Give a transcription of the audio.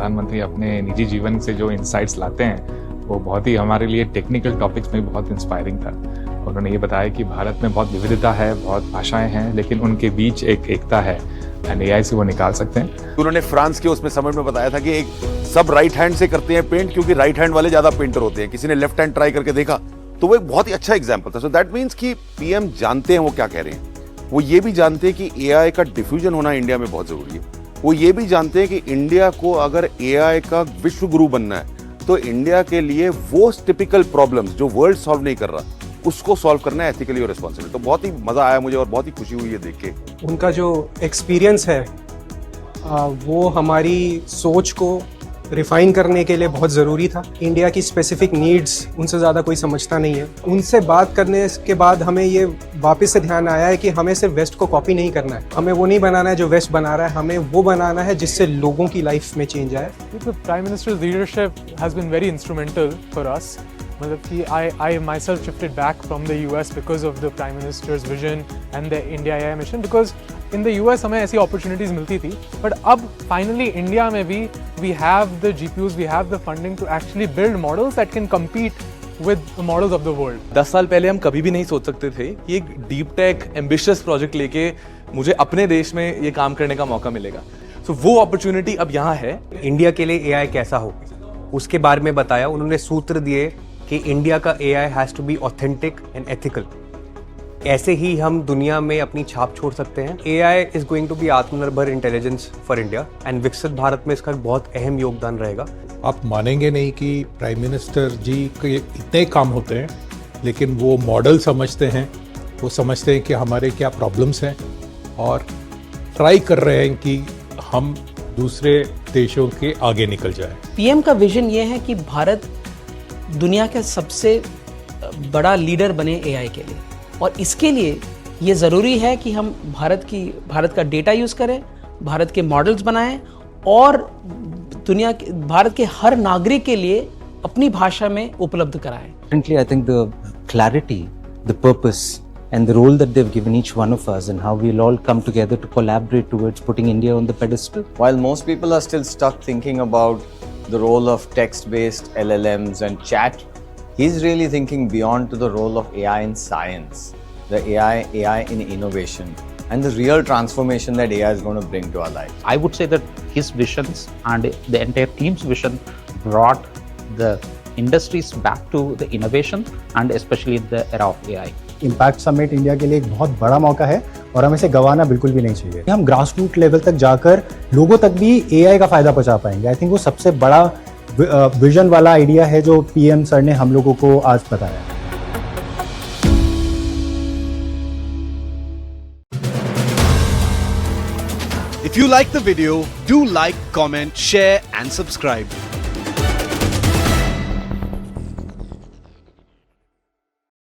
प्रधानमंत्री अपने निजी जीवन से जो इंसाइट्स लाते हैं वो बहुत ही हमारे लिए टेक्निकल टॉपिक्स में बहुत इंस्पायरिंग था। उन्होंने ये बताया कि भारत में बहुत विविधता है, बहुत भाषाएं हैं, लेकिन उनके बीच एक एकता है एंड एआई से वो निकाल सकते हैं। उन्होंने फ्रांस के उसमें समझ में बताया था कि एक सब राइट हैंड से करते हैं पेंट, क्योंकि राइट हैंड वाले ज्यादा पेंटर होते हैं। किसी ने लेफ्ट हैंड ट्राई करके देखा तो वो एक बहुत ही अच्छा एग्जाम्पल था। सो दैट मीन्स कि पीएम जानते हैं वो क्या कह रहे हैं। वो ये भी जानते हैं कि एआई का डिफ्यूजन होना इंडिया में बहुत जरूरी है। वो ये भी जानते हैं कि इंडिया को अगर एआई का विश्व गुरु बनना है तो इंडिया के लिए वो टिपिकल प्रॉब्लम्स जो वर्ल्ड सॉल्व नहीं कर रहा उसको सॉल्व करना है एथिकली और रिस्पॉन्सिबल। तो बहुत ही मजा आया मुझे और बहुत ही खुशी हुई है देख के। उनका जो एक्सपीरियंस है वो हमारी सोच को रिफाइन करने के लिए बहुत ज़रूरी था। इंडिया की स्पेसिफिक नीड्स उनसे ज़्यादा कोई समझता नहीं है। उनसे बात करने के बाद हमें ये वापस से ध्यान आया है कि हमें सिर्फ वेस्ट को कॉपी नहीं करना है, हमें वो नहीं बनाना है जो वेस्ट बना रहा है, हमें वो बनाना है जिससे लोगों की लाइफ में चेंज आए। Prime minister's leadership has been very instrumental for us. मतलब कि I myself shifted back from the US because of the Prime Minister's vision and the India AI mission, because in the US हमें ऐसी opportunities मिलती थी, but अब finally India में भी we have the GPUs, we have the funding to actually build models that can compete with the models of the world. 10 साल पहले हम कभी भी नहीं सोच सकते थे कि एक डीप टेक एम्बिशियस प्रोजेक्ट लेके मुझे अपने देश में ये काम करने का मौका मिलेगा। So वो अपॉर्चुनिटी अब यहाँ है। इंडिया के लिए एआई कैसा हो उसके बारे में बताया। उन्होंने सूत्र दिए कि इंडिया का AI has to be authentic and ethical. ऐसे ही हम दुनिया में अपनी छाप छोड़ सकते हैं। AI is going to be atmanirbhar intelligence for India and Viksit Bharat में इसका बहुत अहम योगदान रहेगा। आप मानेंगे नहीं कि प्राइम मिनिस्टर जी के इतने काम होते हैं, लेकिन वो मॉडल समझते हैं, वो समझते हैं कि हमारे क्या प्रॉब्लम्स हैं और ट्राई कर रहे हैं कि हम दूसरे देशों के आगे निकल जाए। पीएम का विजन ये है कि भारत दुनिया का सबसे बड़ा लीडर बने एआई के लिए, और इसके लिए ये ज़रूरी है कि हम भारत का डेटा यूज़ करें, भारत के मॉडल्स बनाएं और भारत के हर नागरिक के लिए अपनी भाषा में उपलब्ध कराएं। Currently, I think the clarity, the purpose and the role that they've given each one of us and how we'll all come together to collaborate towards putting India on the pedestal. While most people are still stuck thinking about the role of text-based LLMs and chat, he's really thinking beyond to the role of AI in science, the AI in innovation, and the real transformation that AI is going to bring to our lives. I would say that his visions and the entire team's vision brought the industries back to the innovation and especially in the era of AI. Impact summit India के लिए एक बहुत बड़ा मौका है और हमें इसे गंवाना बिल्कुल भी नहीं चाहिए। हम ग्रास रूट लेवल तक जाकर लोगों तक भी एआई का फायदा पहुंचा पाएंगे। आई थिंक वो सबसे बड़ा विजन वाला आइडिया है जो पीएम सर ने हम लोगों को आज बताया। If you like the video, do like, comment, share and subscribe.